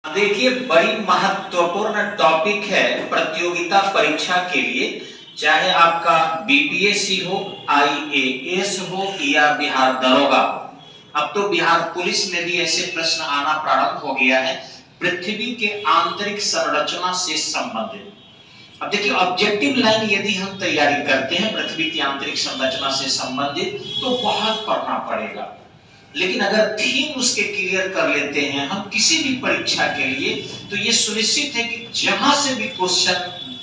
देखिए, बड़ी महत्वपूर्ण टॉपिक है प्रतियोगिता परीक्षा के लिए, चाहे आपका बीपीएससी हो, आईएएस हो या बिहार दरोगा हो। अब तो बिहार पुलिस में भी ऐसे प्रश्न आना प्रारंभ हो गया है पृथ्वी के आंतरिक संरचना से संबंधित। अब देखिए, ऑब्जेक्टिव लाइन यदि हम तैयारी करते हैं पृथ्वी की आंतरिक संरचना से संबंधित तो बहुत पढ़ना पड़ेगा, लेकिन अगर थीम उसके क्लियर कर लेते हैं हम किसी भी परीक्षा के लिए, तो ये सुनिश्चित है कि जहां से भी क्वेश्चन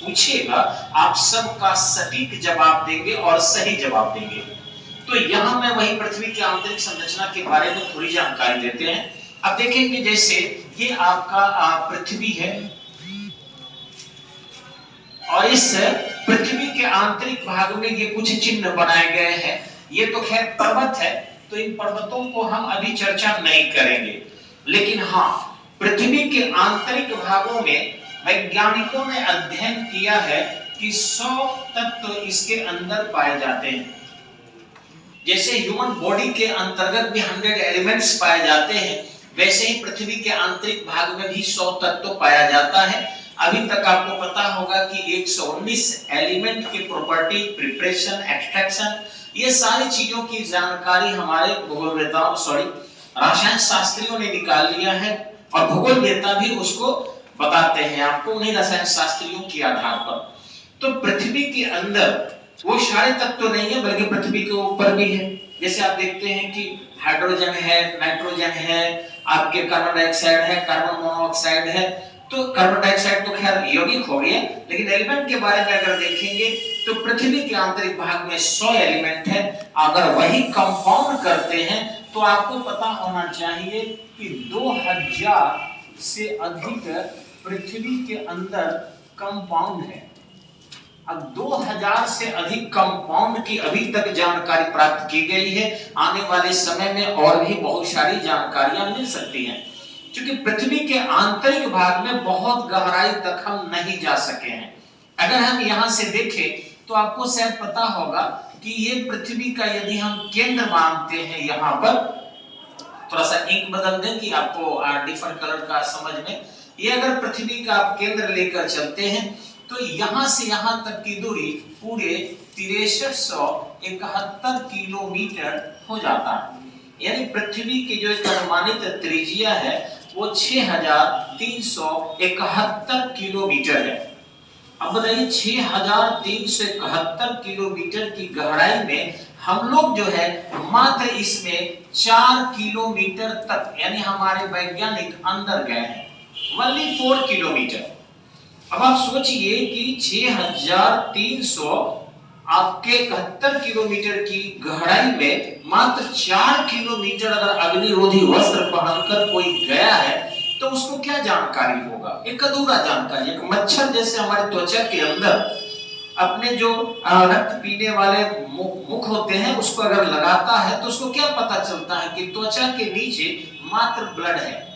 पूछेगा आप सबका सटीक जवाब देंगे और सही जवाब देंगे। तो यहां मैं वही पृथ्वी की आंतरिक संरचना के बारे में थोड़ी जानकारी देते हैं। अब देखेंगे, जैसे ये आपका पृथ्वी है और इस पृथ्वी के आंतरिक भाग में ये कुछ चिन्ह बनाए गए हैं। ये तो खैर पर्वत है, तो इन पर्वतों को हम अभी चर्चा नहीं करेंगे, लेकिन हाँ, पृथ्वी के आंतरिक भागों में वैज्ञानिकों ने अध्ययन किया है कि 100 तत्व इसके अंदर पाए जाते हैं। जैसे ह्यूमन बॉडी के अंतर्गत भी 100 एलिमेंट्स पाए जाते हैं, वैसे ही पृथ्वी के आंतरिक भाग में भी 100 तत्व पाया जाता है। अभी तक आपको पता होगा कि 119 एलिमेंट की प्रॉपर्टी, प्रिपरेशन, एक्सट्रैक्शन, ये सारी चीजों की जानकारी हमारे भूगोलवेताओं रसायन शास्त्रियों ने निकाल लिया है, और भूगोलवेता भी उसको बताते हैं आपको उन्हीं रसायन शास्त्रियों के आधार पर। तो पृथ्वी के अंदर वो सारे तत्व नहीं है, बल्कि पृथ्वी के ऊपर भी है। जैसे आप देखते हैं कि हाइड्रोजन है, नाइट्रोजन है, आपके कार्बन डाइऑक्साइड है, कार्बन मोनोऑक्साइड है। तो कार्बन डाइऑक्साइड तो खैर यौगिक हो गया, लेकिन एलिमेंट के बारे में अगर देखेंगे तो पृथ्वी के आंतरिक भाग में 100 एलिमेंट है। अगर वही कंपाउंड करते हैं तो आपको पता होना चाहिए कि 2000 से अधिक पृथ्वी के अंदर कंपाउंड है। अब 2000 से अधिक कंपाउंड की अभी तक जानकारी प्राप्त की गई है। आने वाले समय में और भी बहुत सारी जानकारियां मिल सकती हैं, क्योंकि पृथ्वी के आंतरिक भाग में बहुत गहराई तक हम नहीं जा सके हैं। अगर हम यहां से देखें तो आपको शायद पता होगा कि ये पृथ्वी का यदि हम केंद्र मानते हैं, यहाँ पर थोड़ा सा इंक बदल दें कि आपको डिफरेंट कलर का समझ में, ये अगर पृथ्वी का आप केंद्र लेकर चलते हैं तो यहां से यहां तक की दूरी पूरे 6371 किलोमीटर हो जाता है। यानी पृथ्वी की जो एक अनुमानित त्रिज्या है वो 6371 किलोमीटर है। अब बताइए, 6371 किलोमीटर की गहराई में हम लोग जो है मात्र इसमें 4 किलोमीटर तक, यानी हमारे वैज्ञानिक अंदर गए हैं, ओनली 4 किलोमीटर। अब आप सोचिए कि 6371 किलोमीटर की गहराई में मात्र 4 किलोमीटर अगर अग्निरोधी वस्त्र पहनकर कोई गया है तो उसको क्या जानकारी होगा? एक अधूरा जानकारी। एक मच्छर जैसे हमारे त्वचा के अंदर अपने जो रक्त पीने वाले मुख होते हैं उसको अगर लगाता है तो उसको क्या पता चलता है कि त्वचा के नीचे मात्र ब्लड है।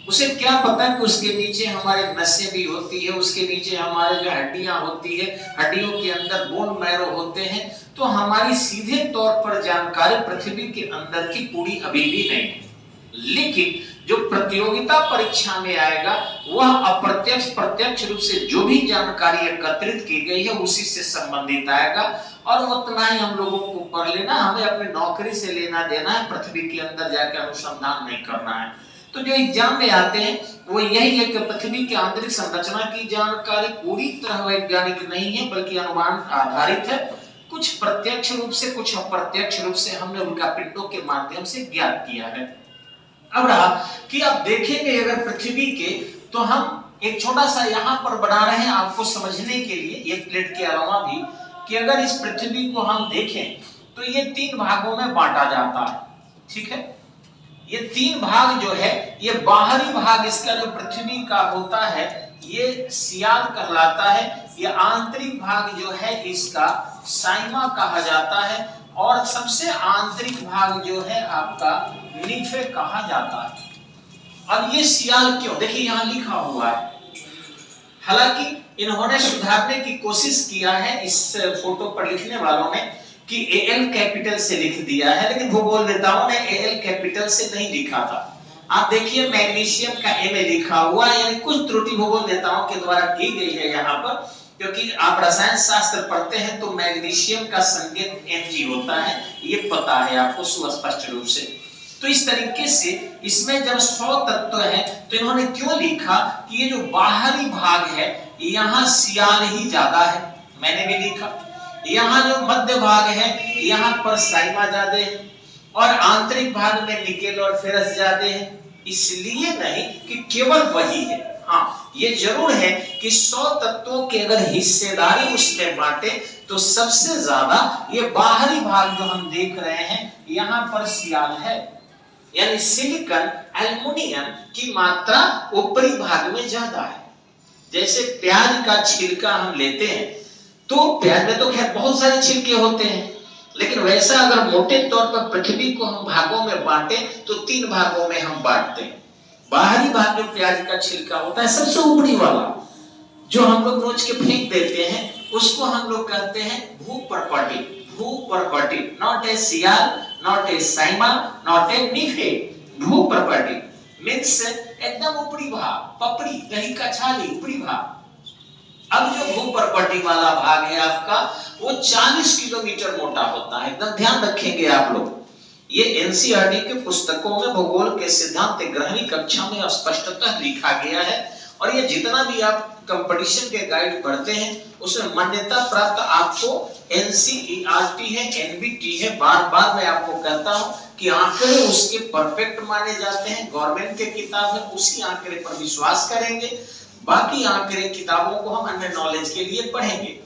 उसे क्या पता कि उसके नीचे हमारे नसें भी होती है, उसके नीचे हमारे जो हड्डियां होती है, हड्डियों के अंदर बोन मैरो होते हैं। तो हमारी सीधे तौर पर जानकारी पृथ्वी के अंदर की पूरी अभी भी नहीं है। लेकिन जो प्रतियोगिता परीक्षा में आएगा वह अप्रत्यक्ष प्रत्यक्ष रूप से जो भी जानकारी एकत्रित की गई है उसी से संबंधित आएगा, और उतना ही हम लोगों को पढ़ लेना, हमें अपनी नौकरी से लेना देना है, पृथ्वी के अंदर जाकर अनुसंधान नहीं करना है। तो जो एग्जाम में आते हैं वो यही है कि पृथ्वी की आंतरिक संरचना की जानकारी पूरी तरह वैज्ञानिक नहीं है, बल्कि अनुमान आधारित है। कुछ प्रत्यक्ष रूप से, कुछ अप्रत्यक्ष रूप से हमने उनका पिंडों के माध्यम से ज्ञात किया है। अब रहा कि आप देखेंगे अगर पृथ्वी के, तो हम एक छोटा सा यहाँ पर बना रहे हैं आपको समझने के लिए, ये प्लेट के अलावा भी, कि अगर इस पृथ्वी को हम देखें तो ये 3 भागों में बांटा जाता है। ठीक है, ये 3 भाग जो है, ये बाहरी भाग इसका जो पृथ्वी का होता है ये सियाल कहलाता है। ये आंतरिक भाग जो है इसका साइमा कहा जाता है, और सबसे आंतरिक भाग जो है आपका नीफे कहा जाता है। अब ये सियाल क्यों, देखिए यहाँ लिखा हुआ है, हालांकि इन्होंने सुधारने की कोशिश किया है इस फोटो पर लिखने वालों ने कि एल कैपिटल से लिख दिया है, लेकिन भूगोलवेताओं ने एल कैपिटल से नहीं लिखा था। आप देखिए मैग्नीशियम का ए में लिखा हुआ है, यानी कुछ त्रुटि भूगोल नेताओं के द्वारा की गई है यहाँ पर, क्योंकि आप रसायन शास्त्र पढ़ते हैं तो मैग्नीशियम का संकेत Mg होता है, ये पता है आपको सुस्पष्ट रूप से। तो इस तरीके से इसमें जब 100 तत्व है तो इन्होंने क्यों लिखा कि ये जो बाहरी भाग है यहाँ सियाल ही ज्यादा है, मैंने भी लिखा। यहाँ जो मध्य भाग है यहाँ पर साइमा ज्यादा है, और आंतरिक भाग में निकेल और फेरस ज्यादा है। इसलिए नहीं कि केवल वही है, हाँ ये जरूर है कि 100 तत्वों के अगर हिस्सेदारी उसमें बांटे तो सबसे ज्यादा ये बाहरी भाग जो हम देख रहे हैं यहाँ पर सियाल है, यानी सिलिकॉन एल्युमिनियम की मात्रा ऊपरी भाग में ज्यादा है। जैसे प्याज का छिलका हम लेते हैं तो प्याज में तो खैर बहुत सारे छिलके होते हैं, लेकिन वैसा अगर मोटे तौर पर पृथ्वी को हम भागों में बांटे तो 3 भागों में हम बांटते हैं। बाहरी भाग जो प्याज का छिलका होता है सबसे ऊपरी वाला जो हम लोग नोच के फेंक देते हैं उसको हम लोग कहते हैं भूपर्पटी, भूपर्पटी, not a sial, not a sima, not a nife, भूपर्पटी मींस एकदम ऊपरी भाग, पपड़ी, दही का छाली, ऊपरी भाग। अब जो भूपर्पटी वाला भाग है आपका वो 40 किलोमीटर मोटा होता है, एकदम ध्यान रखेंगे आप लोग। ये एनसीईआरटी के पुस्तकों में भूगोल के सिद्धांत 11वीं कक्षा में स्पष्टतः लिखा गया है, और ये जितना भी आप कंपटीशन के गाइड पढ़ते हैं उसमें मान्यता प्राप्त आपको एनसीईआरटी है, एनबीटी है। बार बार मैं आपको कहता हूं कि आंकड़े उसके परफेक्ट माने जाते हैं, गवर्नमेंट के किताब है उसी आंकड़े पर विश्वास करेंगे, बाकी आंकड़े किताबों को हम अन्य नॉलेज के लिए पढ़ेंगे।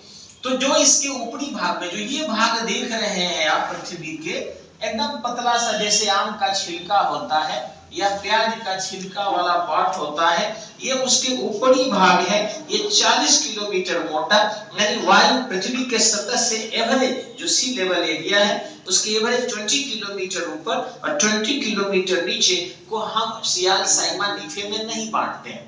तो जो इसके ऊपरी भाग में जो ये भाग देख रहे हैं आप पृथ्वी के, एकदम पतला सा जैसे आम का छिलका होता है या प्याज का छिलका वाला पार्ट होता है, ये उसके ऊपरी भाग है। ये 40 किलोमीटर मोटा, यानी वायु पृथ्वी के सतह से एवरेज जो सी लेवल एरिया है उसके एवरेज 20 किलोमीटर ऊपर और 20 किलोमीटर नीचे को हम सियाल, साइमा, निफे में नहीं बांटते हैं,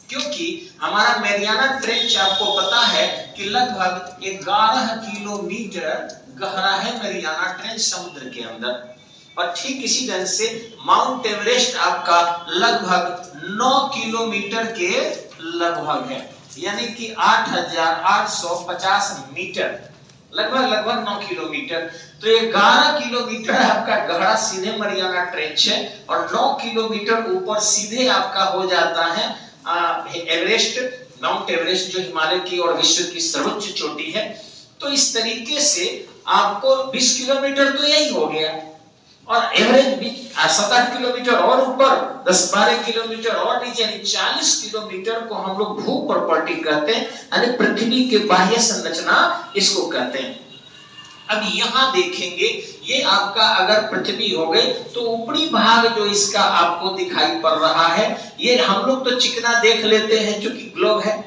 क्योंकि हमारा मैरियाना ट्रेंच आपको पता है कि लगभग 11 किलोमीटर गहरा है मैरियाना ट्रेंच समुद्र के अंदर, और ठीक इसी ढंग से माउंट एवरेस्ट आपका लगभग 9 किलोमीटर के लगभग है, यानी कि 8,850 मीटर, लगभग 9 किलोमीटर। तो ये 11 किलोमीटर आपका गहरा सीधे मैरियाना ट्रेंच है, और 9 किलोमीटर ऊपर सीधे आपका हो जाता है एवरेस्ट, माउंट एवरेस्ट जो हिमालय की और विश्व की सर्वोच्च चोटी है। तो इस तरीके से आपको 20 किलोमीटर तो यही हो गया, और एवरेज 7-8 किलोमीटर और ऊपर, 10-12 किलोमीटर और नीचे, 40 किलोमीटर को हम लोग भूपर्पटी कहते हैं, यानी पृथ्वी के बाह्य संरचना इसको कहते हैं। अब यहाँ देखेंगे ये आपका अगर पृथ्वी हो गई तो ऊपरी भाग जो इसका आपको दिखाई पड़ रहा है, ये हम लोग तो चिकना देख लेते हैं क्योंकि ग्लोब है,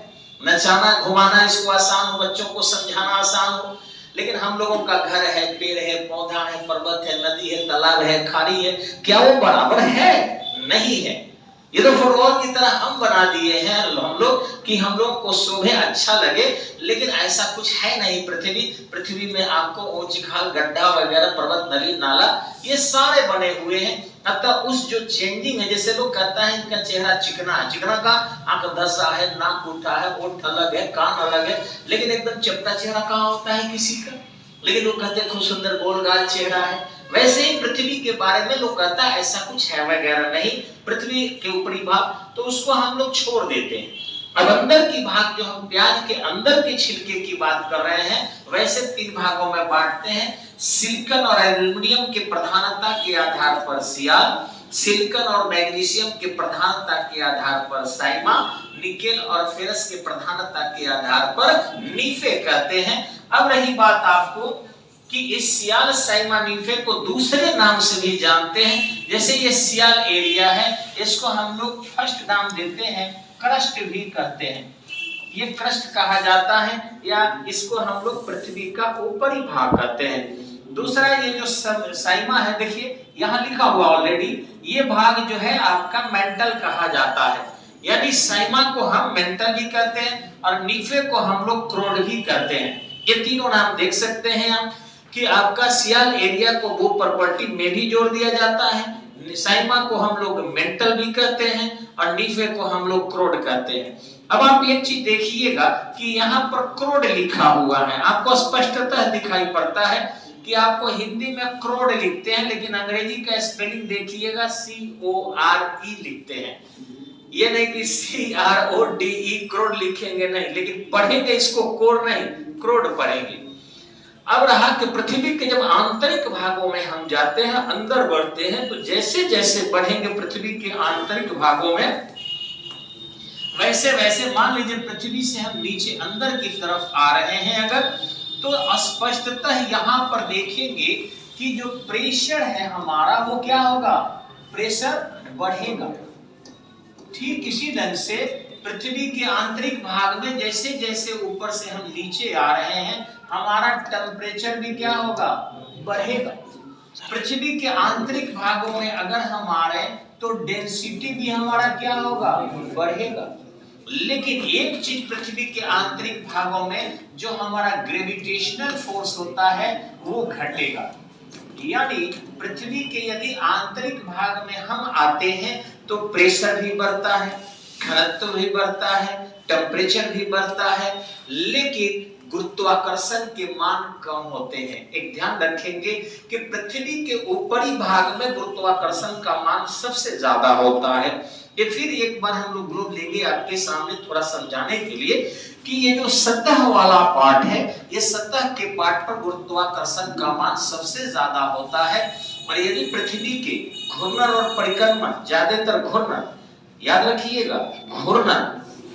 नचाना घुमाना इसको आसान हो, बच्चों को समझाना आसान हो, लेकिन हम लोगों का घर है, पेड़ है, पौधा है, पर्वत है, नदी है, तालाब है, खाड़ी है, क्या वो बराबर है? नहीं है। ये तो फुटबॉल की तरह हम बना दिए हैं हम लोग कि हम लोग को शोभे, अच्छा लगे, लेकिन ऐसा कुछ है नहीं। पृथ्वी में आपको ऊंच खाल, गड्ढा वगैरह, पर्वत, नदी, नाला ये सारे बने हुए हैं। अतः उस जो चेंजिंग है, जैसे लोग कहता है इनका चेहरा चिकना है, चिकना का आंख धसा है, नाक उठा है, ओठ अलग है, कान अलग है, लेकिन एकदम चपटा चेहरा कहाँ होता है किसी का? लेकिन लोग कहते हैं खूब सुंदर गोल गाल चेहरा है। वैसे ही पृथ्वी के बारे में लोग कहता है ऐसा कुछ है वगैरह नहीं। पृथ्वी के ऊपरी भाग तो उसको हम लोग छोड़ देते हैं। अब अंदर की भाग जो हम प्याज के अंदर के छिलके की बात कर रहे हैं, वैसे 3 भागों में बांटते हैं। सिलिकॉन और एल्युमिनियम के प्रधानता के आधार पर सियाल, सिलिकॉन और मैग्नीशियम के प्रधानता के आधार पर साइमा, निकेल और फेरस के प्रधानता के आधार पर निफे कहते हैं। अब रही बात आपको कि इस सियाल, साइमा, निफे को दूसरे नाम से भी जानते हैं। जैसे ये सियाल एरिया है, इसको हम लोग फर्स्ट नाम देते हैं क्रस्ट भी कहते हैं, ये क्रस्ट कहा जाता है, या इसको हम लोग पृथ्वी का ऊपरी भाग कहते हैं। दूसरा ये जो साइमा है, देखिए यहाँ लिखा हुआ ऑलरेडी, ये भाग जो है आपका मेंटल कहा जाता है, यानी साइमा को हम मेंटल भी कहते हैं और निफे को हम लोग क्रोड भी कहते हैं। ये तीनों नाम देख सकते हैं आप कि आपका सियाल एरिया को भूपर्पटी में भी जोड़ दिया जाता है, साइमा को हम लोग मेंटल भी कहते हैं और नीफे को हम लोग क्रोड कहते हैं। अब आप एक चीज देखिएगा कि यहाँ पर क्रोड लिखा हुआ है, आपको स्पष्टतः दिखाई पड़ता है कि आपको हिंदी में क्रोड लिखते हैं, लेकिन अंग्रेजी का स्पेलिंग देखिएगा CORE लिखते हैं। ये नहीं कि CRODE क्रोड लिखेंगे, नहीं, लेकिन पढ़ेंगे इसको कोर नहीं, क्रोड पढ़ेंगे। अब रहा कि पृथ्वी के जब आंतरिक भागों में हम जाते हैं, अंदर बढ़ते हैं, तो जैसे जैसे बढ़ेंगे पृथ्वी के आंतरिक भागों में, वैसे वैसे मान लीजिए पृथ्वी से हम नीचे अंदर की तरफ आ रहे हैं अगर, तो स्पष्टतः यहाँ पर देखेंगे कि जो प्रेशर है हमारा वो क्या होगा, प्रेशर बढ़ेगा। ठीक इसी ढंग से पृथ्वी के आंतरिक भाग में जैसे जैसे ऊपर से हम नीचे आ रहे हैं, हमारा टेम्परेचर भी क्या होगा, बढ़ेगा। पृथ्वी के आंतरिक भागों में अगर हम आ रहे हैं तो डेंसिटी भी हमारा क्या होगा, बढ़ेगा। लेकिन एक चीज पृथ्वी के आंतरिक भागों में जो हमारा ग्रेविटेशनल फोर्स होता है वो घटेगा। यानी पृथ्वी के यदि आंतरिक भाग में हम आते हैं तो प्रेशर भी बढ़ता है, घनत्व भी बढ़ता है, टेम्परेचर भी बढ़ता है, लेकिन गुरुत्वाकर्षण के मान कम होते हैं। एक ध्यान रखेंगे कि पृथ्वी के ऊपरी भाग में गुरुत्वाकर्षण का मान सबसे ज्यादा होता है। ये फिर एक बार हम लोग ग्लोब लेंगे आपके सामने थोड़ा समझाने के लिए कि ये जो सतह वाला पार्ट है, ये सतह के पार्ट पर गुरुत्वाकर्षण का मान सबसे ज्यादा होता है। और यदि पृथ्वी के घूर्णन और परिक्रमण, ज्यादातर घूर्णन, याद रखिएगा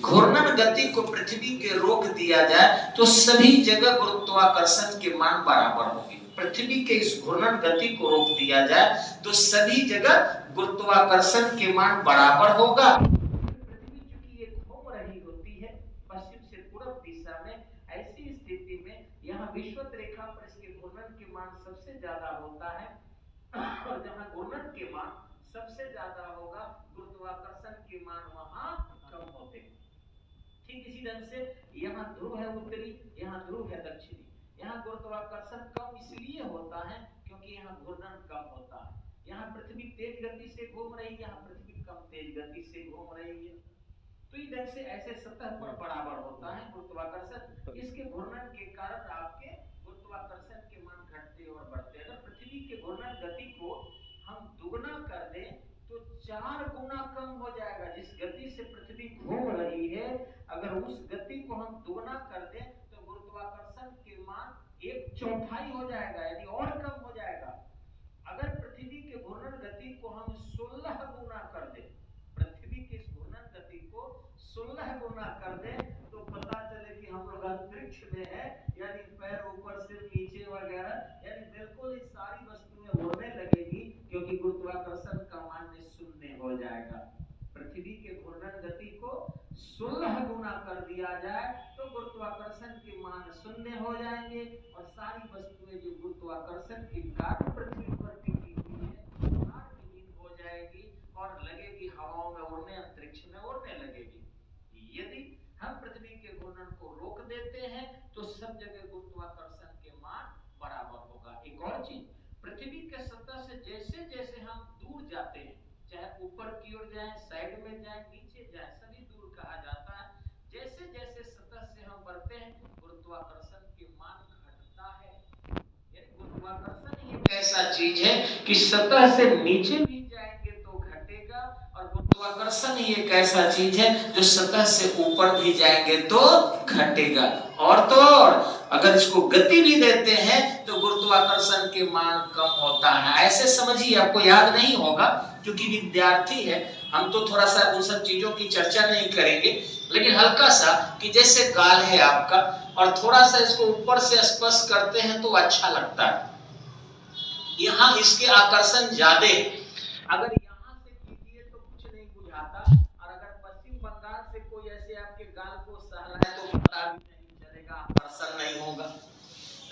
घूर्णन गति को पृथ्वी के रोक दिया जाए तो सभी जगह गुरुत्वाकर्षण के मान बराबर होंगे। पृथ्वी के इस घूर्णन गति को रोक दिया जाए तो सभी जगह गुरुत्वाकर्षण के मान बराबर होगा। पृथ्वी चूंकि ये घूम रही होती है पश्चिम से पूर्व दिशा में, ऐसी स्थिति में यहाँ विषुवत रेखा पर इसके घूर्णन के मान सबसे ज्यादा होता है, और जहाँ घूर्णन के मान सबसे ज्यादा होगा गुरुत्वाकर्षण के मान वहां कम होते हैं। ठीक इसी ढंग से यहाँ ध्रुव है उत्तरी, यहाँ ध्रुव है दक्षिणी। यहाँ गुरुत्वाकर्षण कम इसलिए होता है क्योंकि यहाँ घूर्णन कम होता है। यहाँ पृथ्वी तेज गति से घूम रही है, यहाँ पृथ्वी कम तेज गति से घूम रही है। तो इस ढंग से ऐसे सतह पर बराबर होता है गुरुत्वाकर्षण। इसके घूर्णन के कारण आपके गुरुत्वाकर्षण के मान घटते और बढ़ते। अगर पृथ्वी के घूर्णन गति को हम दुगना कर दें तो 4 गुना कम हो जाएगा। जिस गति से पृथ्वी घूम रही है, अगर उस गति को हम दुगना कर दें तो गुरुत्वाकर्षण के मान 1/4 हो जाएगा, यानी और कम हो जाएगा। अगर पृथ्वी के घूर्णन गति को हम 16 गुना कर दें, पृथ्वी की घूर्णन गति को 16 गुना कर दें तो पता चले कि हम लोग अंतरिक्ष में है, यानी पैर ऊपर से नीचे वगैरह, यानी बिल्कुल इस सारी वस्तुएं उड़ने लगेगी क्योंकि गुरुत्वाकर्षण का मान 0 हो जाएगा। पृथ्वी के घूर्णन गति को 16 गुना कर दिया जाए तो गुरुत्वाकर्षण के मान 0 हो जाएंगे और सारी वस्तुएं जो गुरुत्वाकर्षण के कारण पृथ्वी पर टिकी हुई है विहीन हो जाएगी और लगेगी हवाओं में उड़ने, अंतरिक्ष में उड़ने लगेगी। यदि हम पृथ्वी के घूर्णन को रोक देते हैं तो सब जगह गुरुत्वाकर्षण के मान बराबर होगा। एक और चीज, पृथ्वी के सतह से जैसे जैसे हम दूर जाते हैं, चाहे ऊपर की ओर जाएं, साइड में जाएं, नीचे जाएं, सभी दूर कहा जाता है। जैसे जैसे सतह से हम बढ़ते हैं गुरुत्वाकर्षण के मान घटता है। यानी गुरुत्वाकर्षण ही एक ऐसा चीज है कि सतह से नीचे भी जाएंगे तो घटेगा, और गुरुत्वाकर्षण ही एक ऐसा चीज है जो सतह से ऊपर भी जाएंगे तो घटेगा। और तो और अगर इसको गति भी देते हैं तो गुरुत्वाकर्षण के मान कम होता है। ऐसे समझिए, आपको याद नहीं होगा क्योंकि विद्यार्थी है, हम तो थोड़ा सा उन सब चीजों की चर्चा नहीं करेंगे, लेकिन हल्का सा कि जैसे गाल है आपका और थोड़ा सा इसको ऊपर से स्पर्श करते हैं तो अच्छा लगता है। यहाँ इसके आकर्षण ज्यादा है। अगर यहाँ से कीजिए तो कुछ नहीं बुझाता, और अगर पश्चिम बंगाल से कोई ऐसे आपके गाल को सहलाए तो पता भी नहीं चलेगा, आकर्षण नहीं होगा।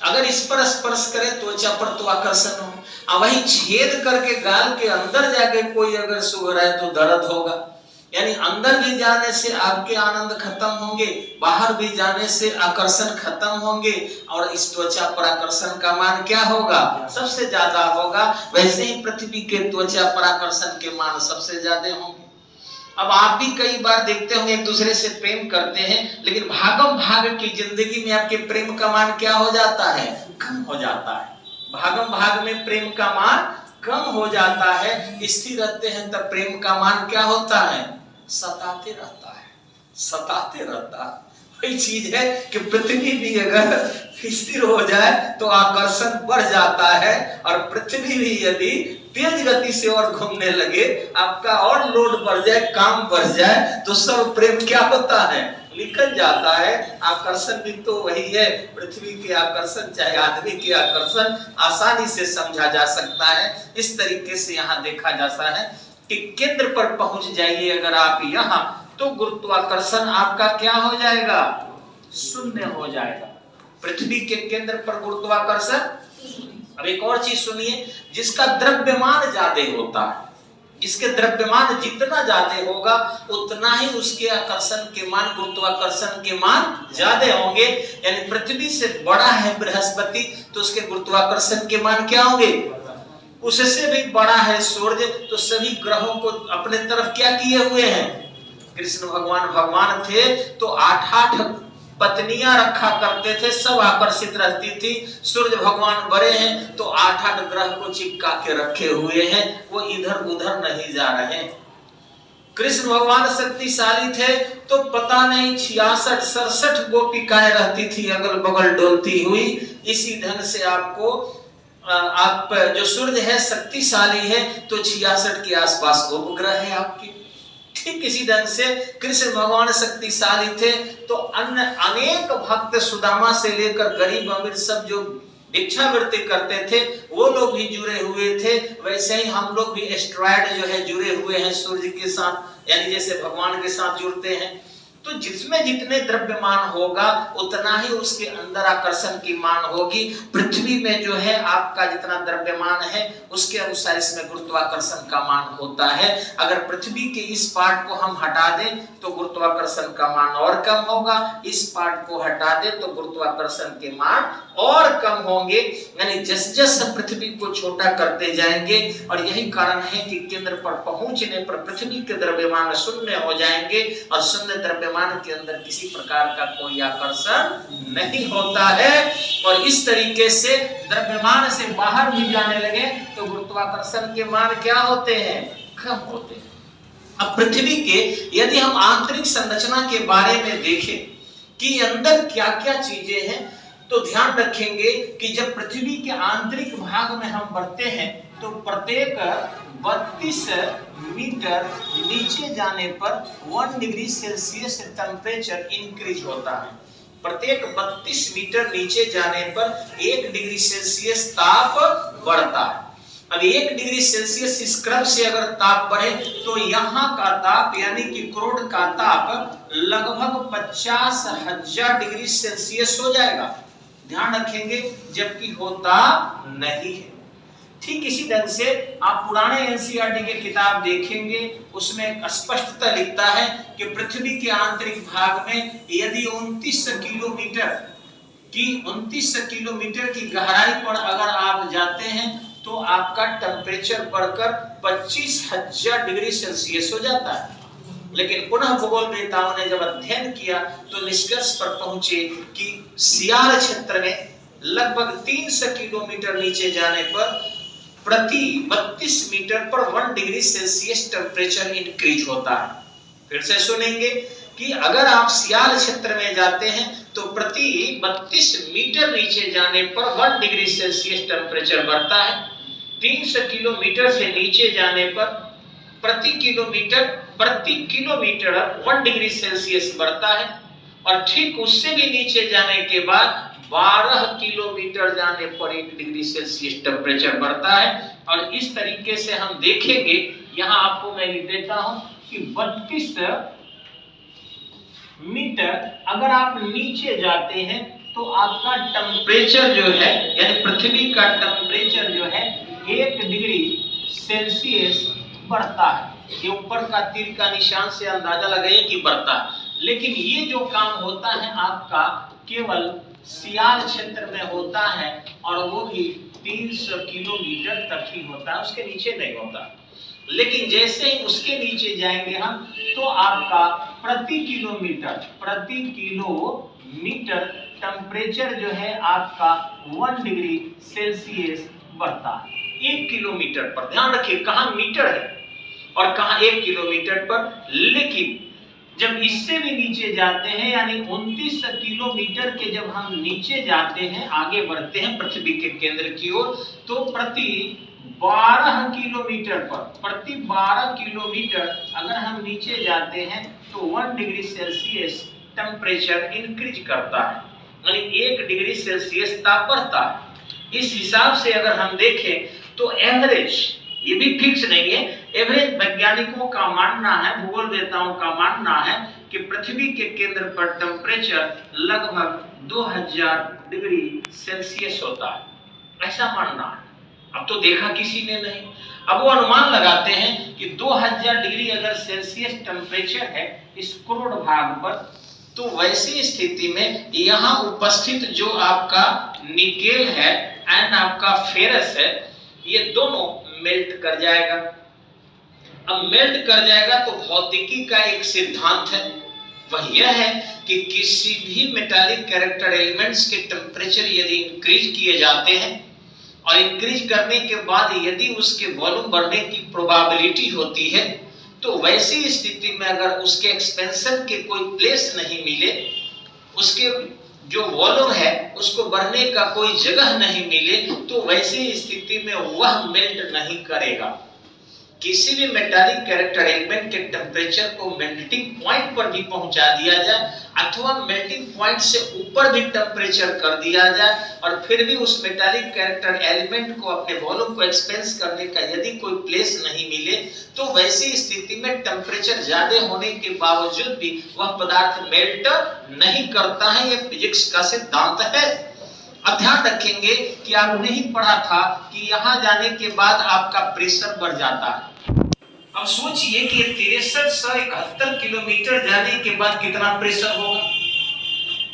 अगर इस पर स्पर्श करे त्वचा पर तो आकर्षण हो, और वहीं छेद करके गाल के अंदर जाके कोई अगर सुगराए तो दर्द होगा। यानी अंदर भी जाने से आपके आनंद खत्म होंगे, बाहर भी जाने से आकर्षण खत्म होंगे, और इस त्वचा पर आकर्षण का मान क्या होगा? सबसे ज्यादा होगा। वैसे ही पृथ्वी के त्वचा पर आकर्षण के मान सबसे ज्यादा होंगे। अब आप भी कई बार देखते होंगे एक दूसरे से प्रेम करते हैं, लेकिन भागम भाग की जिंदगी में आपके प्रेम का मान क्या हो जाता है? कम हो जाता है। भागम भाग में प्रेम का मान कम हो जाता है। स्थिर रहते हैं तब प्रेम का मान क्या होता है? सताते रहता है, सताते रहता है। वही चीज है कि पृथ्वी भी अगर स्थिर हो जाए तो आकर्षण बढ़ जाता है, और पृथ्वी भी यदि तेज गति से और घूमने लगे, आपका और लोड बढ़ जाए, काम बढ़ जाए, तो सब प्रेम क्या होता है? निकल जाता है। आकर्षण भी तो वही है, पृथ्वी के आकर्षण चाहे आदमी के आकर्षण आसानी से समझा जा सकता है। इस तरीके से यहाँ देखा जाता है कि केंद्र पर पहुंच जाइए अगर आप यहाँ, तो गुरुत्वाकर्षण आपका क्या हो जाएगा? शून्य हो जाएगा। पृथ्वी के केंद्र पर गुरुत्वाकर्षण। अब एक और चीज सुनिए, जिसका द्रव्यमान ज्यादा होता है, जिसके द्रव्यमान जितना ज्यादा होगा उतना ही उसके आकर्षण के मान, गुरुत्वाकर्षण के मान ज्यादा होंगे। यानी पृथ्वी से बड़ा है बृहस्पति, तो उसके गुरुत्वाकर्षण के मान क्या होंगे? उससे भी बड़ा है सूर्य, तो सभी ग्रहों को अपने तरफ क्या किए हुए हैं? कृष्ण भगवान थे तो 8-8 पत्नियां रखा करते थे, सब आकर्षित रहती थी। सूर्य भगवान बड़े हैं तो 8-8 ग्रह को चिपका के रखे हुए हैं, वो इधर उधर नहीं जा रहे। कृष्ण भगवान शक्तिशाली थे तो पता नहीं 66-67 गोपिकाएं रहती थी अगल बगल डोलती हुई। इसी ढंग से आपको आप जो सूर्य है शक्तिशाली है तो 66 के आसपास उपग्रह है आपके। ठीक इसी ढंग से कृष्ण भगवान शक्तिशाली थे तो अन्य अनेक भक्त सुदामा से लेकर गरीब अमीर सब जो भिक्षावृत्ति करते थे वो लोग भी जुड़े हुए थे। वैसे ही हम लोग भी एस्ट्रॉयड जो है जुड़े हुए हैं सूर्य के साथ, यानी जैसे भगवान के साथ जुड़ते हैं। तो जिसमें जितने द्रव्यमान होगा उतना ही उसके अंदर आकर्षण की मान होगी। पृथ्वी में जो है आपका जितना द्रव्यमान है उसके अनुसार इसमें गुरुत्वाकर्षण का मान होता है। अगर पृथ्वी के इस पार्ट को हम हटा दें तो गुरुत्वाकर्षण का मान और कम होगा, इस पार्ट को हटा दें तो गुरुत्वाकर्षण के मान और कम होंगे। यानी जस जस पृथ्वी को छोटा करते जाएंगे, और यही कारण है कि केंद्र पर पहुंचने पर पृथ्वी के द्रव्यमान शून्य हो जाएंगे, और शून्य द्रव्यमान के अंदर किसी प्रकार का कोई आकर्षण नहीं होता है। और इस तरीके से द्रव्यमान से बाहर भी जाने लगे तो गुरुत्वाकर्षण के मान क्या होते हैं? कम होते हैं। अब पृथ्वी के यदि हम आंतरिक संरचना के बारे में देखें कि अंदर क्या क्या चीजें हैं, तो ध्यान रखेंगे कि जब पृथ्वी के आंतरिक भाग में हम बढ़ते हैं तो प्रत्येक 32 मीटर नीचे जाने पर 1 डिग्री सेल्सियस टेम्परेचर इंक्रीज होता है। प्रत्येक 32 मीटर नीचे जाने पर 1 डिग्री सेल्सियस ताप बढ़ता है। अब 1 डिग्री सेल्सियस इस क्रम से अगर ताप बढ़े तो यहाँ का ताप यानी कि क्रोध का ताप लगभग 50,000 डिग्री सेल्सियस हो जाएगा। ध्यान रखेंगे, जबकि होता नहीं है। ठीक इसी ढंग से आप पुराने एनसीईआरटी के किताब देखेंगे, उसमें स्पष्टता लिखता है कि पृथ्वी के आंतरिक भाग में यदि 29 किलोमीटर की गहराई पर अगर आप जाते हैं तो आपका टेम्परेचर बढ़कर 25,000 डिग्री सेल्सियस हो जाता है। लेकिन पुनः भूगोलवेताओं ने जब अध्ययन किया तो निष्कर्ष पर पहुंचे कि सियाल क्षेत्र में लगभग 300 किलोमीटर नीचे जाने पर प्रति 32 मीटर पर 1 डिग्री सेल्सियस टेम्परेचर इंक्रीज होता है। फिर से सुनेंगे कि अगर आप सियाल क्षेत्र में जाते हैं तो प्रति 32 मीटर नीचे जाने पर 1 डिग्री सेल्सियस टेम्परेचर बढ़ता है। 300 किलोमीटर से नीचे जाने पर प्रति किलोमीटर 1 डिग्री सेल्सियस बढ़ता है, और ठीक उससे भी नीचे जाने के बाद 12 किलोमीटर जाने पर 1 डिग्री सेल्सियस टेम्परेचर बढ़ता है। और इस तरीके से हम देखेंगे, यहाँ आपको मैं लिख देता हूं कि 32 मीटर अगर आप नीचे जाते हैं तो आपका टेम्परेचर जो है यानी पृथ्वी का टेम्परेचर जो है 1 डिग्री सेल्सियस बढ़ता है। ये ऊपर का तीर का निशान से अंदाजा लगाइए कि बढ़ता है। लेकिन ये जो काम होता है आपका केवल सियाल क्षेत्र में होता है, और वो भी 300 किलोमीटर तक ही होता है, उसके नीचे नहीं होता। लेकिन जैसे ही उसके नीचे जाएंगे हम, तो आपका प्रति किलोमीटर टेम्परेचर जो है आपका 1 डिग्री सेल्सियस बढ़ता है 1 किलोमीटर पर। ध्यान रखिए कहां मीटर है और कहां 1 किलोमीटर पर। लेकिन जब इससे भी नीचे जाते हैं, यानी 29 किलोमीटर के जब हम नीचे जाते हैं, आगे बढ़ते हैं पृथ्वी के केंद्र की ओर, तो प्रति 12 किलोमीटर अगर हम नीचे जाते हैं तो 1 डिग्री सेल्सियस टेम्परेचर इंक्रीज करता है, यानी 1 डिग्री सेल्सियस ताप बढ़ता है। इस हिसाब से अगर हम देखें तो एवरेज, ये भी फिक्स नहीं है, एवरेज वैज्ञानिकों का मानना है, भूगोल वेताओं का मानना है कि पृथ्वी के केंद्र पर टेम्परेचर लगभग 2000 डिग्री सेल्सियस होता है, ऐसा मानना है। अब तो देखा किसी ने नहीं, अब वो अनुमान लगाते हैं कि 2000 डिग्री अगर सेल्सियस टेम्परेचर है इस करोड़ भाग पर, तो वैसी स्थिति में यहाँ उपस्थित जो आपका निकेल है एंड आपका फेरस है, ये दोनों मेल्ट कर जाएगा। अब मेल्ट कर जाएगा तो भौतिकी का एक सिद्धांत है, वह यह है कि किसी भी मेटालिक कैरेक्टर एलिमेंट्स के टेम्परेचर यदि इंक्रीज किए जाते हैं और इंक्रीज करने के बाद यदि उसके वॉल्यूम बढ़ने की प्रोबेबिलिटी होती है, तो वैसी स्थिति में अगर उसके एक्सपेंशन के कोई प्लेस नहीं मिले, उसके जो वॉल्यूम है उसको बढ़ने का कोई जगह नहीं मिले, तो वैसी स्थिति में वह मेल्ट नहीं करेगा। किसी भी मेटालिक कैरेक्टर एलिमेंट के टेम्परेचर को मेल्टिंग पॉइंट पर भी पहुंचा दिया जाए अथवा मेल्टिंग पॉइंट से ऊपर भी टेम्परेचर कर दिया जाए, और फिर भी उस मेटालिक कैरेक्टर एलिमेंट को अपने वॉल्यूम को एक्सपेंस करने का यदि कोई प्लेस नहीं मिले, तो वैसी स्थिति में टेम्परेचर ज्यादा होने के बावजूद भी वह पदार्थ मेल्ट नहीं करता है। यह फिजिक्स का सिद्धांत है। अब ध्यान रखेंगे कि आपने ही पढ़ा था कि यहां जाने के बाद आपका प्रेशर बढ़ जाता है। अब सोचिए कि 6371 किलोमीटर जाने के बाद कितना प्रेशर होगा।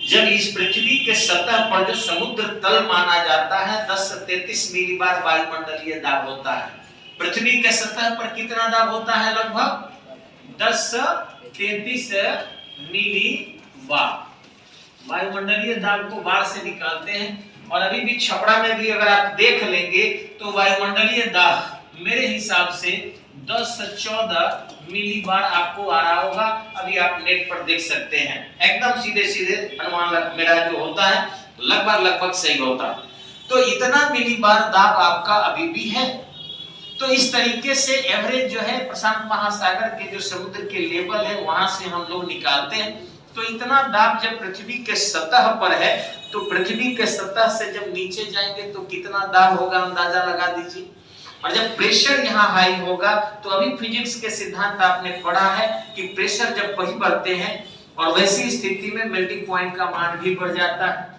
जब इस पृथ्वी के सतह पर जो समुद्र तल माना जाता है 10 से 33 मिलीबार वायुमंडलीय दाब होता है, पृथ्वी के सतह पर कितना दाब होता है? लगभग 10 से 33 मिलीबार। वायुमंडलीय दाब को बार से निकालते हैं, और अभी भी छपड़ा में भी अगर आप देख लेंगे तो वायुमंडलीय दाब मेरे हिसाब से 10 से 14 मिलीबार आपको आ रहा होगा। अभी आप नेट पर देख सकते हैं, एकदम सीधे सीधे अनुमान मेरा जो होता है लगभग सही होता है। तो इतना मिलीबार दाब आपका अभी भी है। तो इस तरीके से एवरेज जो है प्रशांत महासागर के जो समुद्र के लेवल है वहां से हम लोग निकालते हैं। तो इतना दाब जब पृथ्वी के सतह पर है, तो पृथ्वी के सतह से जब नीचे जाएंगे तो कितना दाब होगा अंदाजा लगा दीजिए। और जब प्रेशर यहाँ हाई होगा, तो अभी फिजिक्स के सिद्धांत आपने पढ़ा है कि प्रेशर जब वही बढ़ते हैं और वैसी स्थिति में मेल्टिंग पॉइंट का मान भी बढ़ जाता है।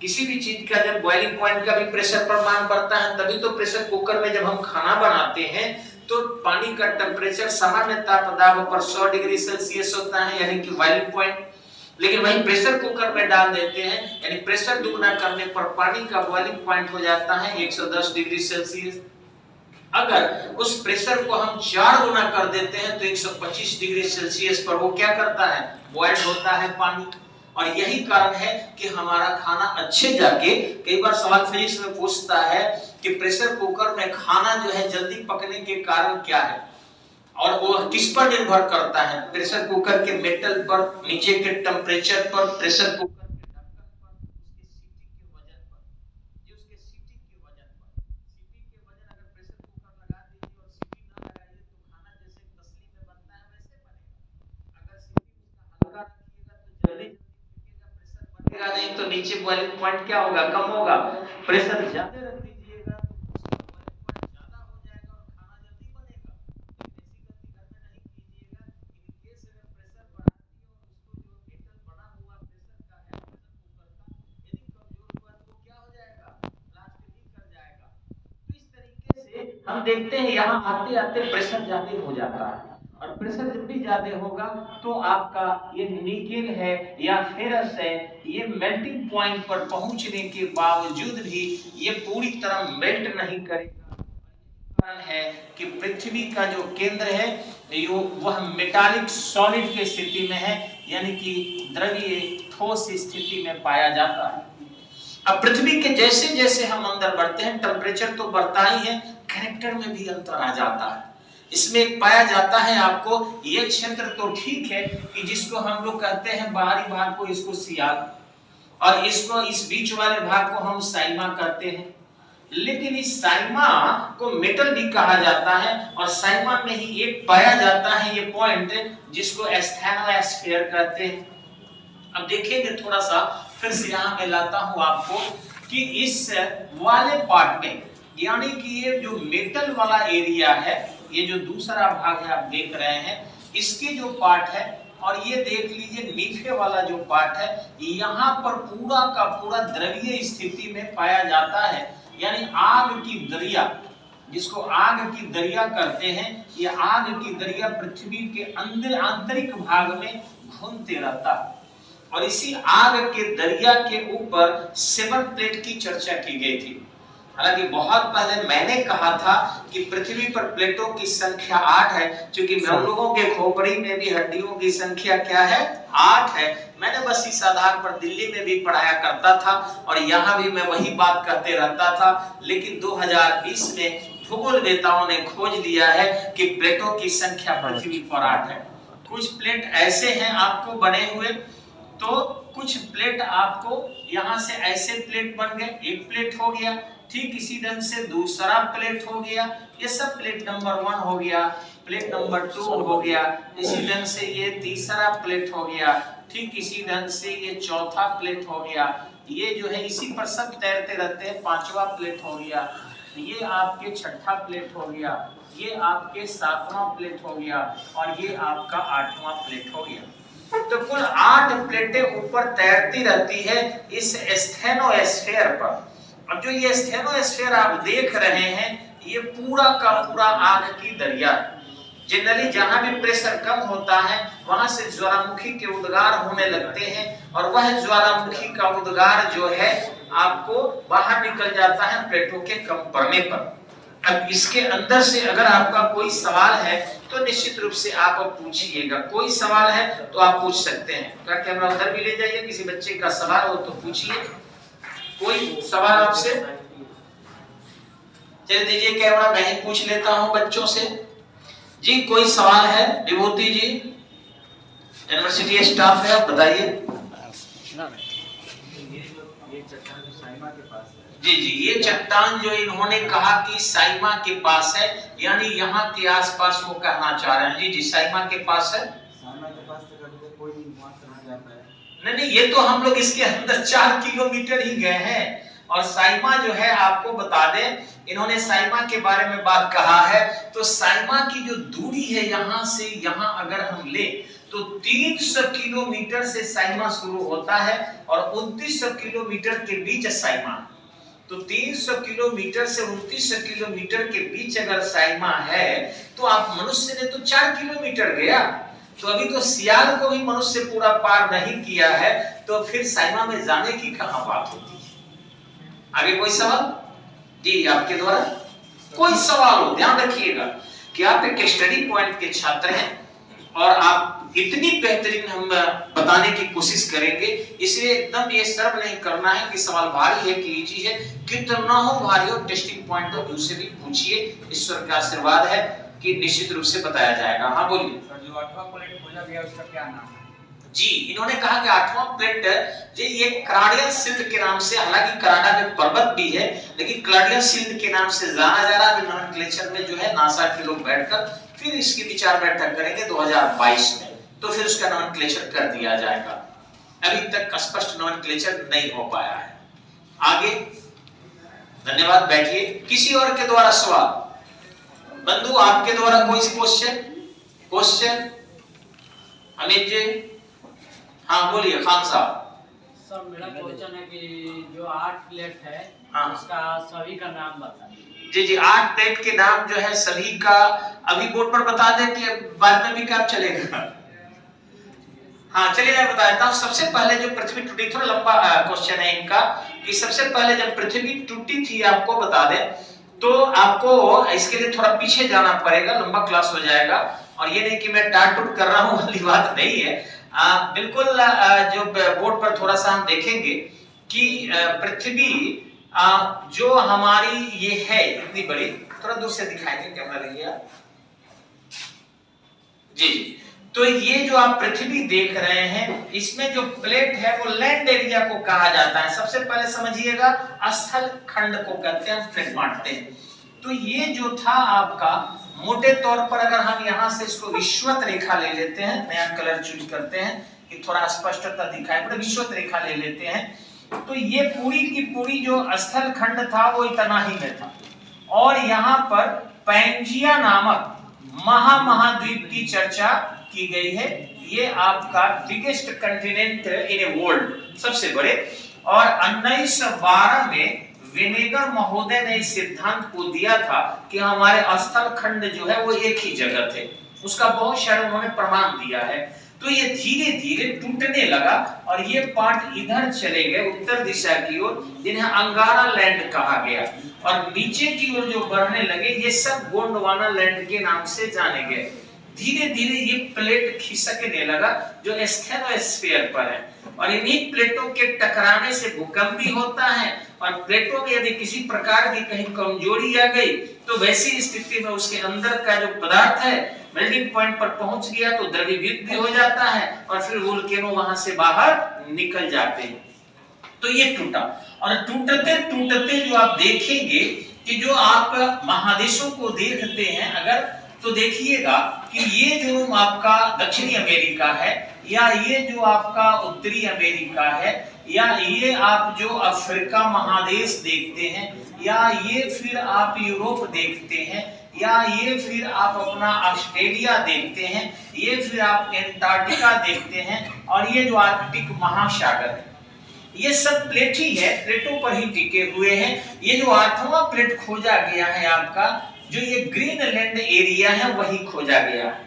किसी भी चीज का जब बॉइलिंग पॉइंट का भी प्रेशर पर मान बढ़ता है, तभी तो प्रेशर कुकर में जब हम खाना बनाते हैं तो पानी का टेम्परेचर सामान्य ताप दाब पर 100 डिग्री सेल्सियस होता है, यानी कि बॉइलिंग पॉइंट। लेकिन वही प्रेशर कुकर में डाल देते हैं, यानी प्रेशर दुगना करने पर पानी का बॉइलिंग पॉइंट हो जाता है 110 डिग्री सेल्सियस। अगर उस प्रेशर को हम 4 गुना कर देते हैं तो 125 डिग्री सेल्सियस पर वो क्या करता है? बॉइल होता है पानी। और यही कारण है कि हमारा खाना अच्छे जाके, कई बार सवाल फिजिक्स में पूछता है कि प्रेशर कुकर में खाना जो है जल्दी पकने के कारण क्या है, और वो किस पर निर्भर करता है? प्रेशर कुकर के मेटल पर, नीचे के टेम्परेचर पर, प्रेशर कुकर के ढक्कन पर, उसके सीटी के वजन पर। सीटी के वजन अगर प्रेशर कुकर लगा दीजिए और सीटी ना लगाइए तो खाना जैसे तसली में बनता है वैसे बनेगा। अगर सीटी उसका हल्का रखिएगा तो जल्दी पकेगा, प्रेशर बनेगा नहीं तो नीचे बॉइलिंग पॉइंट क्या होगा? कम होगा। प्रेशर ज्यादा रख दीजिएगा तो उसका बॉइलिंग पॉइंट ज्यादा हो जाएगा और खाना जल्दी बनेगा। हम देखते हैं यहाँ आते आते प्रेशर ज्यादा हो जाता है, और प्रेशर जब भी ज्यादा होगा तो आपका ये निकेल है या फेरस है, ये मेल्टिंग पॉइंट पर पहुंचने के बावजूद भी ये पूरी तरह मेल्ट नहीं करेगा। कारण है कि पृथ्वी का जो केंद्र है वह मेटालिक सॉलिड की स्थिति में है, यानी कि द्रवीय ठोस स्थिति में पाया जाता है। अब पृथ्वी के जैसे जैसे हम अंदर बढ़ते हैं टेम्परेचर तो बढ़ता ही है, कैरेक्टर में भी अंतर आ जाता है। इसमें एक पाया जाता है आपको, ये क्षेत्र तो ठीक है कि जिसको हम लोग कहते हैं बाहरी भाग को इसको सियाल, और इसको इस बीच वाले भाग को हम साइमा कहते हैं। लेकिन इस साइमा को मेटल भी कहा जाता है, और साइमा में ही एक पाया जाता है ये पॉइंट जिसको एस्थेनोस्फीयर कहते हैं। अब देखेंगे थोड़ा सा, फिर से यहाँ मैं लाता हूँ आपको कि इस वाले पार्ट में, यानी कि ये जो मेटल वाला एरिया है, ये जो दूसरा भाग है आप देख रहे हैं, इसके जो पार्ट है, और ये देख लीजिए नीचे वाला जो पार्ट है, यहाँ पर पूरा का पूरा द्रवीय स्थिति में पाया जाता है। यानी आग की दरिया, जिसको आग की दरिया कहते हैं, ये आग की दरिया पृथ्वी के अंदर आंतरिक भाग में घूमते रहता है। और इसी आग के दरिया के ऊपर 7 प्लेट की चर्चा की गई थी। हालांकि बहुत पहले मैंने कहा था कि पृथ्वी पर प्लेटों की संख्या 8 है, क्योंकि हम लोगों के खोपड़ी में भी हड्डियों की संख्या क्या है, 8 है। मैंने बस इस आधार पर दिल्ली में भी पढ़ाया करता था, और यहाँ भी मैं वही बात करते रहता था। लेकिन 2020 में भूगोलवेताओं ने खोज लिया है कि प्लेटों की संख्या पृथ्वी पर 8 है। कुछ प्लेट ऐसे हैं आपको बने हुए, तो कुछ प्लेट आपको यहाँ से ऐसे प्लेट बन गए, एक प्लेट हो गया, ठीक इसी ढंग से दूसरा प्लेट हो गया, ये सब प्लेट नंबर 1 हो गया, प्लेट नंबर 2 हो गया, इसी ढंग से ये तीसरा प्लेट हो गया, ठीक इसी ढंग से ये चौथा प्लेट हो गया, ये जो है इसी पर सब तैरते रहते हैं, 5वां प्लेट हो गया, ये आपके 6ठा प्लेट हो गया, ये आपके 7वां प्लेट हो गया, और ये आपका 8वां प्लेट हो गया। तो कुल 8 प्लेटें ऊपर तैरती रहती है इस स्टेनोस्फीयर पर। अब जो ये स्टेनोस्फीयर आप देख रहे हैं, ये पूरा का पूरा आग की दरिया है। जनरली जहां भी प्रेशर कम होता है वहां से ज्वालामुखी के उद्गार होने लगते हैं, और वह ज्वालामुखी का उद्गार जो है आपको बाहर निकल जाता है प्लेटों के कम पड़ने पर। अब इसके अंदर से अगर आपका कोई सवाल है तो निश्चित रूप से आप पूछिएगा। कोई सवाल है तो आप पूछ सकते हैं। क्या कैमरा उधर भी ले जाइए, किसी बच्चे का सवाल हो तो पूछिए। कोई सवाल आपसे? चलिए दीजिए कैमरा, मैं ही पूछ लेता हूं बच्चों से। जी कोई सवाल है? विभूति जी यूनिवर्सिटी स्टाफ है, आप बताइए। जी जी, ये चट्टान जो इन्होंने कहा कि साइमा के पास है, यानी यहाँ के आसपास वो कहना चाह रहे हैं। जी जी, साइमा के पास है। साइमा के पास तो कोई नहीं जाता है। नहीं, ये तो हम लोग इसके अंदर 4 किलोमीटर ही गए हैं। और साइमा जो है आपको बता दें, इन्होंने साइमा के बारे में बात कहा है, तो साइमा की जो दूरी है यहाँ से यहाँ अगर हम ले तो 300 किलोमीटर से साइमा शुरू होता है, और 2900 किलोमीटर के बीच साइमा। तो 300 किलोमीटर से 2900 किलोमीटर के बीच अगर साइमा है, तो आप मनुष्य ने तो 4 किलोमीटर गया। तो अभी तो सियाल को भी मनुष्य पूरा पार नहीं किया है, तो फिर साइमा में जाने की कहां बात होती है। आगे कोई सवाल? जी आपके द्वारा कोई सवाल हो, ध्यान रखिएगा कि आप एक स्टडी पॉइंट के छात्र हैं, और आप इतनी बेहतरीन हम बताने की कोशिश करेंगे, इसलिए एकदम ये सर्व नहीं करना है कि सवाल भारी है कि इजी है। कितना हो भारी हो, टेस्टिंग पॉइंट ऑफ व्यू से भी पूछिए। ईश्वर का आशीर्वाद है कि निश्चित रूप से बताया जाएगा। हाँ बोलिए सर। जो 8वां प्लेट खोजा गया उसका क्या नाम है? जी, इन्होंने कहा कि 8वां प्लेट ये क्लाडियल शिल्ड के नाम से, हालांकि कनाडा में पर्वत भी है, लेकिन क्लाडियल शिल्ड के नाम से जाना जा रहा है। नोमेनक्लेचर में जो है नासा के लोग बैठकर फिर इसकी विचार बैठक करेंगे 2022 में, तो फिर उसका नोमेनक्लेचर कर दिया जाएगा। अभी तक स्पष्ट नोमेनक्लेचर नहीं हो पाया है। आगे धन्यवाद, बैठिए। किसी और के द्वारा सवाल? बंधु आपके द्वारा कोई क्वेश्चन? अमित जी हाँ बोलिए। खान साहब सर मेरा क्वेश्चन है कि जो 8 प्लेट है हाँ। उसका सभी का नाम बताइए। जी जी, 8 प्लेट के नाम जो है सभी का अभी बोर्ड पर बता दें कि बाद में भी काम चलेगा? हाँ चलिए मैं बता देता हूँ। सबसे पहले जो पृथ्वी टूटी, थोड़ा लंबा क्वेश्चन है इनका, कि सबसे पहले जब पृथ्वी टूटी थी आपको बता दें, तो आपको इसके लिए थोड़ा पीछे जाना पड़ेगा, लंबा क्लास हो जाएगा। और ये नहीं कि मैं टाट टूट कर रहा हूँ वाली बात नहीं है, बिल्कुल जो बोर्ड पर थोड़ा सा हम देखेंगे कि पृथ्वी जो हमारी ये है इतनी बड़ी, थोड़ा दूर से दिखाएंगे, कैमरा रहिए आप जी जी। तो ये जो आप पृथ्वी देख रहे हैं, इसमें जो प्लेट है वो लैंड एरिया को कहा जाता है। सबसे पहले समझिएगा स्थल खंड को कहते हैं, प्लेट बांटते हैं। तो ये जो था आपका मोटे तौर पर, अगर हम यहाँ से इसको विषुवत रेखा ले लेते हैं, नया कलर चूज करते हैं कि थोड़ा स्पष्टता दिखाई पड़े, विषुवत रेखा ले लेते हैं, तो ये पूरी की पूरी जो स्थल खंड था वो इतना ही में था। और यहाँ पर पैंजिया नामक महाद्वीप की चर्चा की गई है। ये आपका biggest continent in a world, सबसे बड़े। और 1912 में विनेगर महोदय ने इस सिद्धांत को दिया था कि हमारे स्थल खंड जो है वो एक ही जगह थे। उसका बहुत सारे उन्होंने प्रमाण दिया है। तो ये धीरे धीरे टूटने लगा और ये पार्ट इधर चले गए उत्तर दिशा की ओर, जिन्हें अंगारा लैंड कहा गया। और नीचे की ओर जो बढ़ने लगे, ये सब गोंडवाना लैंड के नाम से जाने गए। धीरे धीरे ये प्लेट खिसकने लगा जो स्टेनोस्फीयर पर है। और इन्हीं प्लेटों के टकराने से भूकंप भी होता है। और प्लेटों में यदि किसी प्रकार की कहीं कमजोरी आ गई, तो वैसी स्थिति में उसके अंदर का जो पदार्थ है मेल्टिंग पॉइंट पर पहुंच गया तो द्रवीभूत भी हो जाता है और फिर वोल्केनो वहां से बाहर निकल जाते हैं। तो ये टूटा, और टूटते टूटते जो आप देखेंगे कि जो आप महादेशों को देखते हैं अगर, तो देखिएगा कि ये जो आपका दक्षिणी अमेरिका है, या ये जो आपका उत्तरी अमेरिका है, या ये आप जो अफ्रीका महादेश देखते हैं, या ये फिर आप यूरोप देखते हैं, या ये फिर आप अपना ऑस्ट्रेलिया देखते हैं, ये फिर आप एंटार्क्टिका देखते हैं, और ये जो आर्कटिक महासागर है, ये सब प्लेट ही है, प्लेटों पर ही टिके हुए हैं। ये जो 8वां प्लेट खोजा गया है आपका, जो ये ग्रीनलैंड एरिया है, वही खोजा गया है।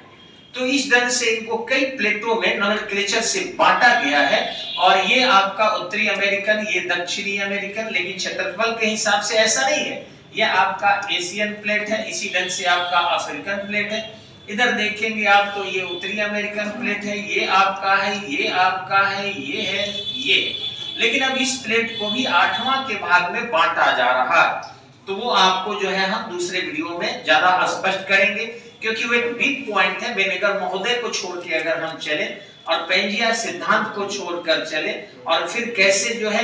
तो इस ढंग से इनको कई प्लेटों में नोमेनक्लेचर से बांटा गया है। और ये आपका उत्तरी अमेरिकन, ये दक्षिणी अमेरिकन, लेकिन क्षेत्रफल के हिसाब से ऐसा नहीं है। ये आपका एशियन प्लेट है, इसी ढंग से आपका अफ्रीकन प्लेट है। इधर देखेंगे आप तो ये उत्तरी अमेरिकन प्लेट है, ये आपका है, ये आपका है, ये है, ये है। लेकिन अब इस प्लेट को भी 8वां के भाग में बांटा जा रहा है। तो वो आपको जो है हम दूसरे वीडियो में ज्यादा स्पष्ट करेंगे, क्योंकि वो एक वीक पॉइंट है। विनेगर महोदय को छोड़ के अगर हम चले और पैंजिया सिद्धांत को छोड़कर चले, और फिर कैसे जो है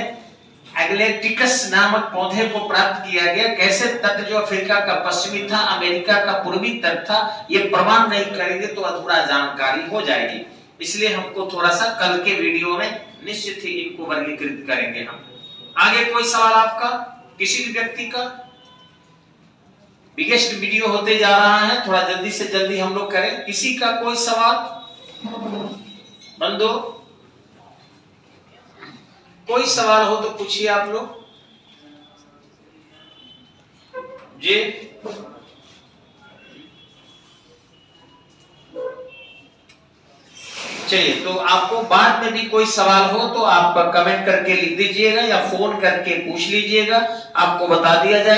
एग्लेटिकस नामक पौधे को प्राप्त किया गया, कैसे तट जो अफ्रीका का पश्चिमी था, अमेरिका का पूर्वी तट था, ये प्रमाण नहीं करेंगे तो अधूरा जानकारी हो जाएगी। इसलिए हमको थोड़ा सा कल के वीडियो में निश्चित ही इनको वर्गीकृत करेंगे हम। आगे कोई सवाल आपका, किसी भी व्यक्ति का? बिगेस्ट वीडियो होते जा रहा है, थोड़ा जल्दी से जल्दी हम लोग करें। किसी का कोई सवाल? बंदो कोई सवाल हो तो पूछिए आप लोग जी। चलिए, तो आपको बाद में भी कोई सवाल हो तो आप कमेंट करके लिख दीजिएगा या फोन करके पूछ लीजिएगा, आपको बता दिया जाएगा।